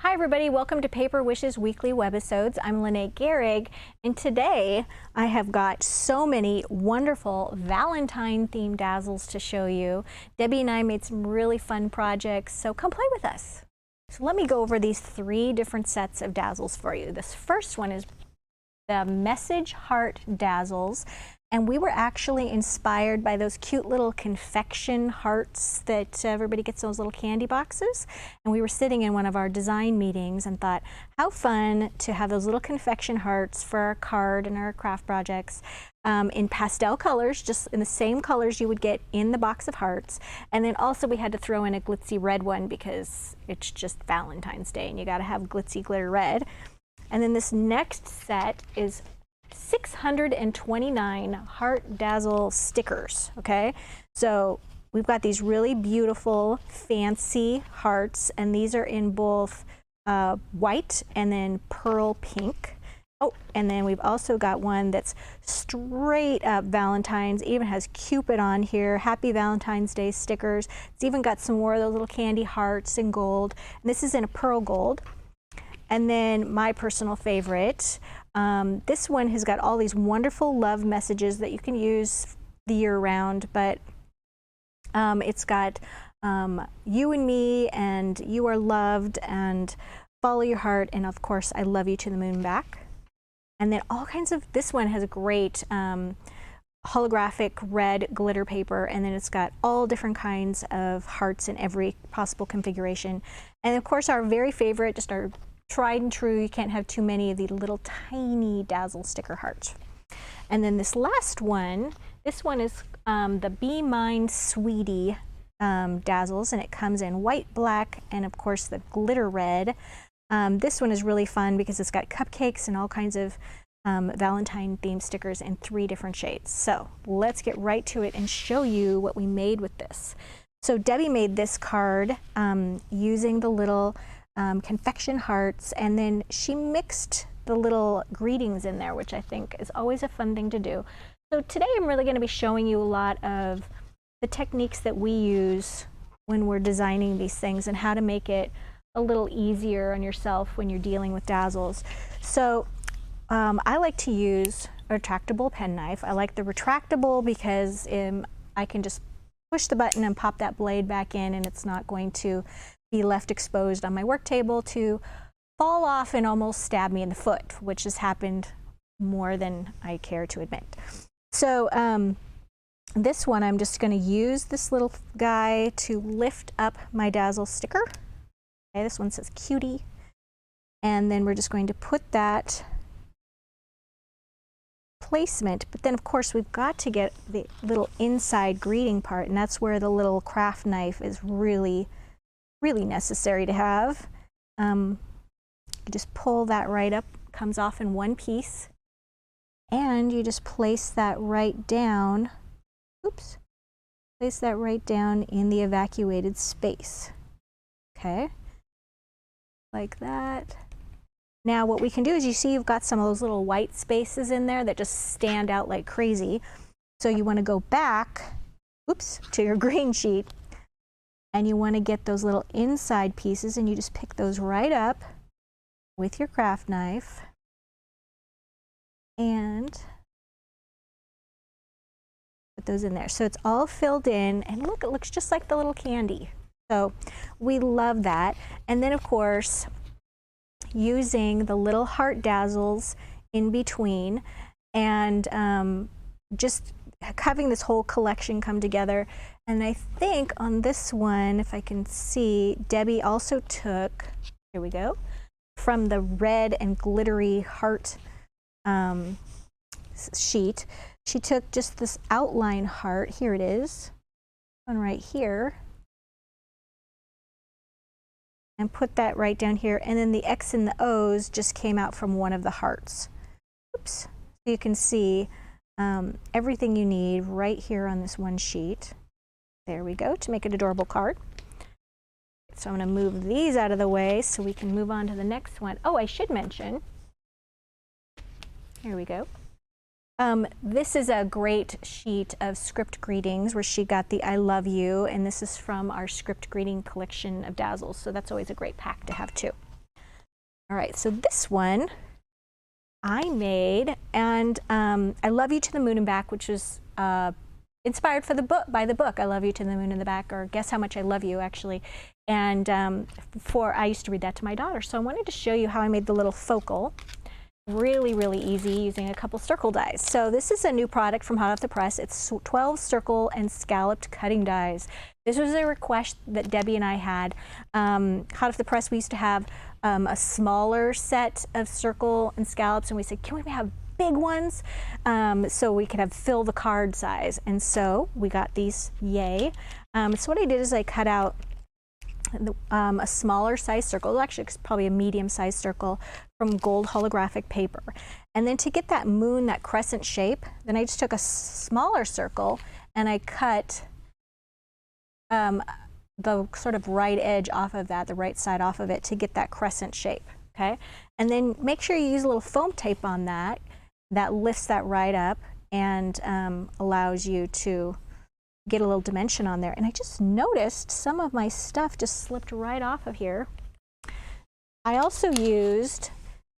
Hi everybody, welcome to Paper Wishes Weekly Webisodes. I'm Lene Gehrig, and today I have got so many wonderful Valentine themed dazzles to show you. Debbie and I made some really fun projects, so come play with us. So let me go over these three different sets of dazzles for you. This first one is the Message Heart Dazzles, and we were actually inspired by those cute little confection hearts that everybody gets, those little candy boxes. And we were sitting in one of our design meetings and thought, how fun to have those little confection hearts for our card and our craft projects in pastel colors, just in the same colors you would get in the box of hearts. And then also we had to throw in a glitzy red one because it's just Valentine's Day and you gotta have glitzy glitter red. And then this next set is 629 Heart Dazzle stickers, okay? So we've got these really beautiful, fancy hearts, and these are in both white and then pearl pink. Oh, and then we've also got one that's straight up Valentine's, even has Cupid on here, Happy Valentine's Day stickers. It's even got some more of those little candy hearts in gold. And this is in a pearl gold. And then my personal favorite, this one has got all these wonderful love messages that you can use the year round, but it's got you and me, and you are loved, and follow your heart, and of course I love you to the moon and back. And then all kinds of, this one has a great holographic red glitter paper, and then it's got all different kinds of hearts in every possible configuration. And of course our very favorite, just our tried and true, you can't have too many of the little tiny dazzle sticker hearts. And then this last one, this one is the Be Mine Sweetie dazzles, and it comes in white, black, and of course the glitter red. This one is really fun because it's got cupcakes and all kinds of Valentine themed stickers in 3 different shades. So let's get right to it and show you what we made with this. So Debbie made this card using the little confection hearts, and then she mixed the little greetings in there, which I think is always a fun thing to do. So today I'm really going to be showing you a lot of the techniques that we use when we're designing these things and how to make it a little easier on yourself when you're dealing with dazzles. So I like to use a retractable penknife. I like the retractable because I can just push the button and pop that blade back in, and it's not going to be left exposed on my work table to fall off and almost stab me in the foot, which has happened more than I care to admit. So this one, I'm just going to use this little guy to lift up my dazzle sticker. Okay, this one says cutie, and then we're just going to put that placement, but then of course we've got to get the little inside greeting part, and that's where the little craft knife is really necessary to have. You just pull that right up, comes off in one piece, and you just place that right down, oops, place that right down in the evacuated space. Okay, like that. Now what we can do is, you see you've got some of those little white spaces in there that just stand out like crazy. So you want to go back, oops, to your green sheet, and you want to get those little inside pieces, and you just pick those right up with your craft knife and put those in there. So it's all filled in, and look, it looks just like the little candy. So we love that. And then of course, using the little heart dazzles in between, and just having this whole collection come together. And I think on this one, if I can see, Debbie also took, here we go, from the red and glittery heart sheet, she took just this outline heart, here it is, one right here, and put that right down here, and then the X and the O's just came out from one of the hearts. Oops. So you can see everything you need right here on this one sheet. There we go, to make an adorable card. So I'm going to move these out of the way so we can move on to the next one. Oh, I should mention, here we go. This is a great sheet of script greetings where she got the I love you, and this is from our script greeting collection of dazzles, so that's always a great pack to have too. All right, so this one I made, and I Love You to the Moon and Back, which was inspired for the book by the book I Love You to the Moon and the Back, or Guess How Much I Love You, actually. And I used to read that to my daughter, so I wanted to show you how I made the little focal. Really, really easy using a couple circle dies. So this is a new product from Hot Off the Press. It's 12 circle and scalloped cutting dies. This was a request that Debbie and I had. Hot Off the Press, we used to have a smaller set of circle and scallops, and we said, can we have big ones so we could have fill the card size? And so we got these, yay. So what I did is I cut out a smaller size circle, actually it's probably a medium sized circle, from gold holographic paper. And then to get that moon, that crescent shape, then I just took a smaller circle and I cut the sort of right edge off of that, the right side off of it, to get that crescent shape, okay? And then make sure you use a little foam tape on that, that lifts that right up and allows you to get a little dimension on there. And I just noticed some of my stuff just slipped right off of here. I also used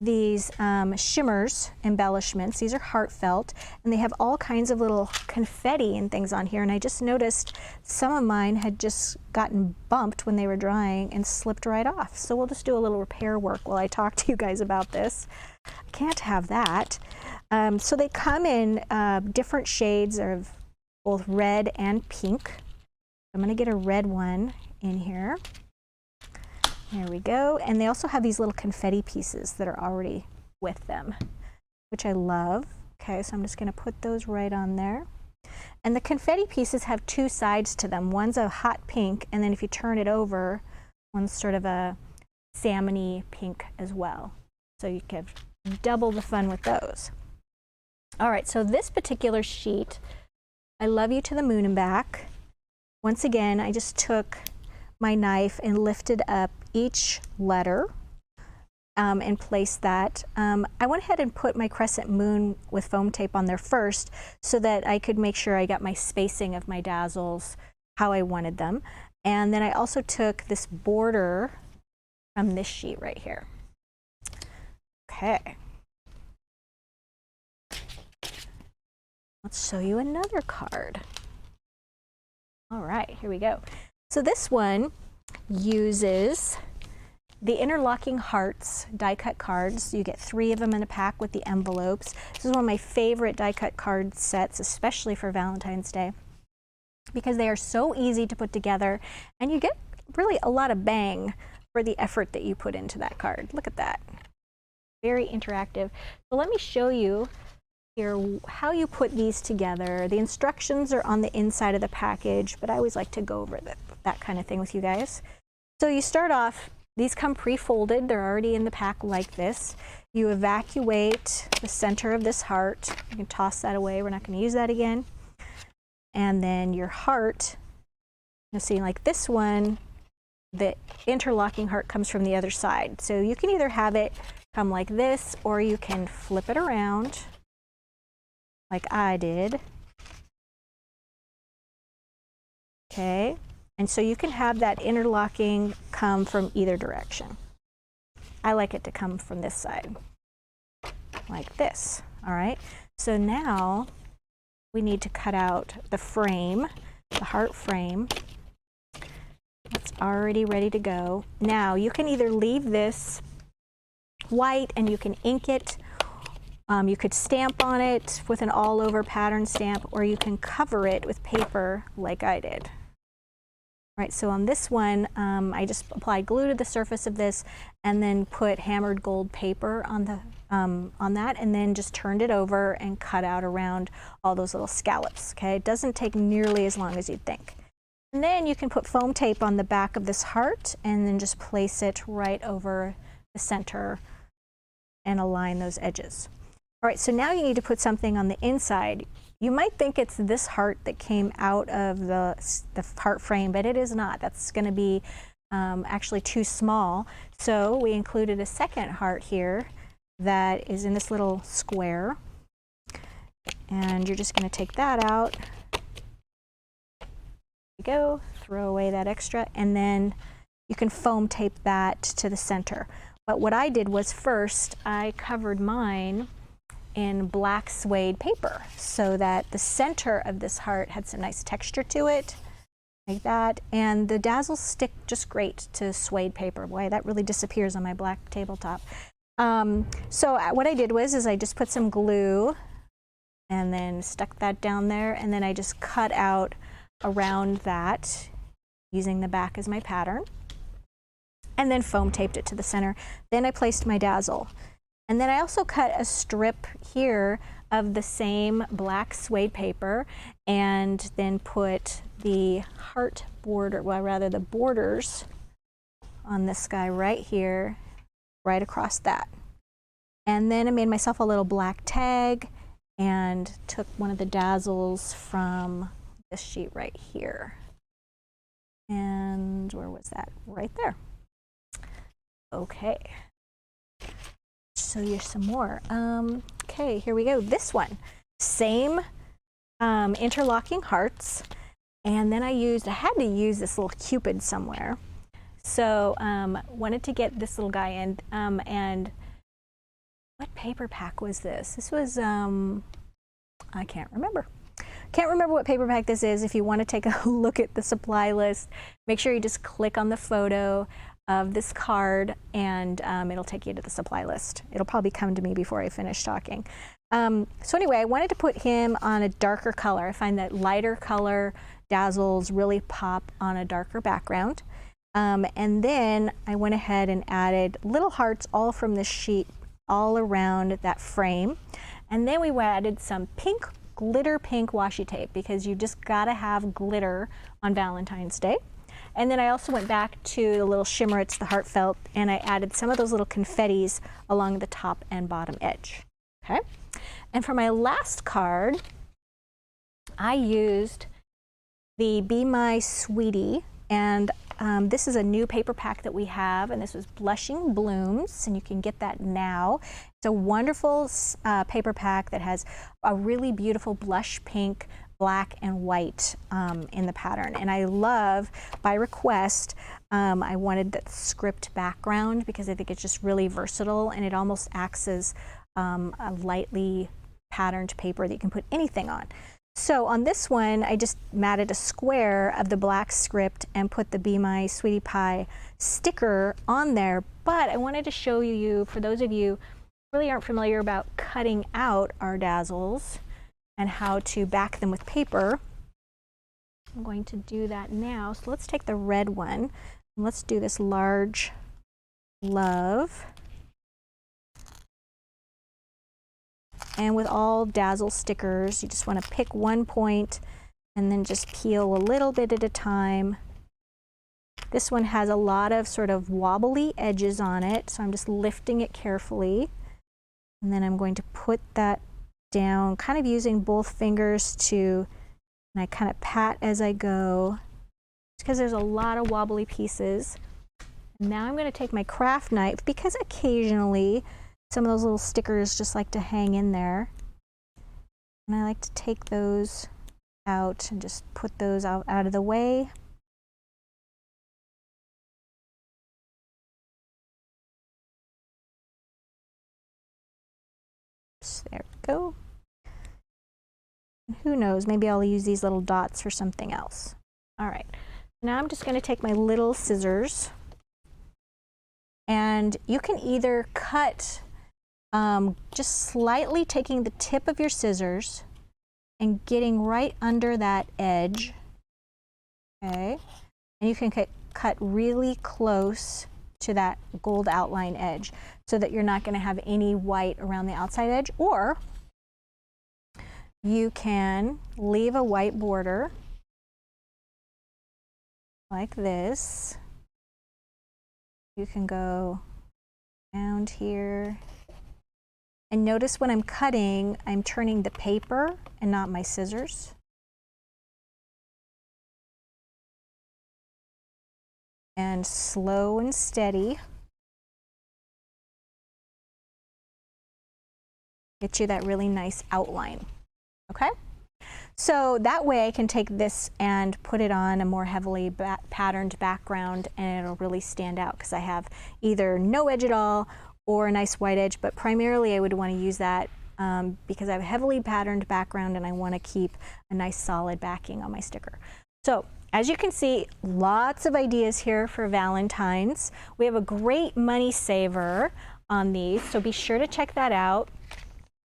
these shimmers embellishments. These are heartfelt, and they have all kinds of little confetti and things on here. And I just noticed some of mine had just gotten bumped when they were drying and slipped right off. So we'll just do a little repair work while I talk to you guys about this. Can't have that. So they come in different shades of both red and pink. I'm going to get a red one in here. There we go. And they also have these little confetti pieces that are already with them, which I love. Okay, so I'm just going to put those right on there. And the confetti pieces have two sides to them. One's a hot pink, and then if you turn it over, one's sort of a salmon-y pink as well. So you can have double the fun with those. All right, so this particular sheet, I Love You to the Moon and Back. Once again, I just took my knife and lifted up each letter and placed that. I went ahead and put my crescent moon with foam tape on there first so that I could make sure I got my spacing of my dazzles how I wanted them. And then I also took this border from this sheet right here. Okay. Let's show you another card. All right, here we go. So this one uses the interlocking hearts die cut cards. You get 3 of them in a pack with the envelopes. This is one of my favorite die cut card sets, especially for Valentine's Day, because they are so easy to put together and you get really a lot of bang for the effort that you put into that card. Look at that. Very interactive. So let me show you here how you put these together. The instructions are on the inside of the package, but I always like to go over that kind of thing with you guys. So you start off, these come pre-folded, they're already in the pack like this. You evacuate the center of this heart. You can toss that away, we're not going to use that again. And then your heart, you'll see like this one, the interlocking heart comes from the other side. So you can either have it come like this, or you can flip it around like I did. Okay, and so you can have that interlocking come from either direction. I like it to come from this side, like this. All right, so now we need to cut out the frame, the heart frame. That's already ready to go. Now you can either leave this white and you can ink it. You could stamp on it with an all-over pattern stamp, or you can cover it with paper like I did. Right, so on this one, I just applied glue to the surface of this and then put hammered gold paper on that, and then just turned it over and cut out around all those little scallops. Okay, it doesn't take nearly as long as you'd think. And then you can put foam tape on the back of this heart and then just place it right over the center and align those edges. All right, so now you need to put something on the inside. You might think it's this heart that came out of the heart frame, but it is not. That's going to be actually too small. So we included a second heart here that is in this little square. And you're just going to take that out. There you go. Throw away that extra. And then you can foam tape that to the center. But what I did was first I covered mine in black suede paper so that the center of this heart had some nice texture to it, like that. And the Dazzles stick just great to suede paper. Boy, that really disappears on my black tabletop. So what I did was I just put some glue and then stuck that down there, and then I just cut out around that using the back as my pattern, and then foam taped it to the center. Then I placed my Dazzle. And then I also cut a strip here of the same black suede paper and then put the heart border, well, rather the borders on this guy right here, right across that. And then I made myself a little black tag and took one of the Dazzles from this sheet right here. And where was that? Right there. Okay. Show you some more. Okay, here we go. This one, same interlocking hearts, and then I had to use this little Cupid somewhere. So wanted to get this little guy in, and what paper pack was this? This was I can't remember. Can't remember what paper pack this is. If you want to take a look at the supply list, make sure you just click on the photo of this card, and it'll take you to the supply list. It'll probably come to me before I finish talking. So anyway, I wanted to put him on a darker color. I find that lighter color Dazzles really pop on a darker background. And then I went ahead and added little hearts all from this sheet all around that frame. And then we added some pink, glitter pink washi tape, because you just gotta have glitter on Valentine's Day. And then I also went back to the little shimmer, it's the heartfelt, and I added some of those little confettis along the top and bottom edge. Okay. And for my last card, I used the Be My Sweetie, and this is a new paper pack that we have, and this was Blushing Blooms, and you can get that now. It's a wonderful paper pack that has a really beautiful blush pink, black and white in the pattern. And I love, by request, I wanted that script background because I think it's just really versatile, and it almost acts as a lightly patterned paper that you can put anything on. So on this one, I just matted a square of the black script and put the Be My Sweetie Pie sticker on there. But I wanted to show you, for those of you who really aren't familiar about cutting out our Dazzles and how to back them with paper, I'm going to do that now. So let's take the red one and let's do this large love. And with all Dazzle stickers, you just want to pick one point and then just peel a little bit at a time. This one has a lot of sort of wobbly edges on it, so I'm just lifting it carefully. And then I'm going to put that down, kind of using both fingers and I kind of pat as I go, because there's a lot of wobbly pieces. And now I'm going to take my craft knife, because occasionally some of those little stickers just like to hang in there. And I like to take those out and just put those out of the way. So there we go. And who knows, maybe I'll use these little dots for something else. All right, now I'm just going to take my little scissors, and you can either cut just slightly, taking the tip of your scissors and getting right under that edge, okay? And you can cut really close to that gold outline edge so that you're not going to have any white around the outside edge, or you can leave a white border like this. You can go around here. And notice when I'm cutting, I'm turning the paper and not my scissors. And slow and steady. Get you that really nice outline, okay? So that way I can take this and put it on a more heavily patterned background, and it'll really stand out because I have either no edge at all or a nice white edge, but primarily I would want to use that because I have a heavily patterned background and I want to keep a nice solid backing on my sticker. So as you can see, lots of ideas here for Valentine's. We have a great money saver on these, so be sure to check that out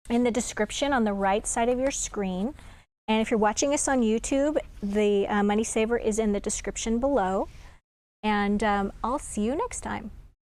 in the description on the right side of your screen. And if you're watching us on YouTube, the money saver is in the description below. And I'll see you next time.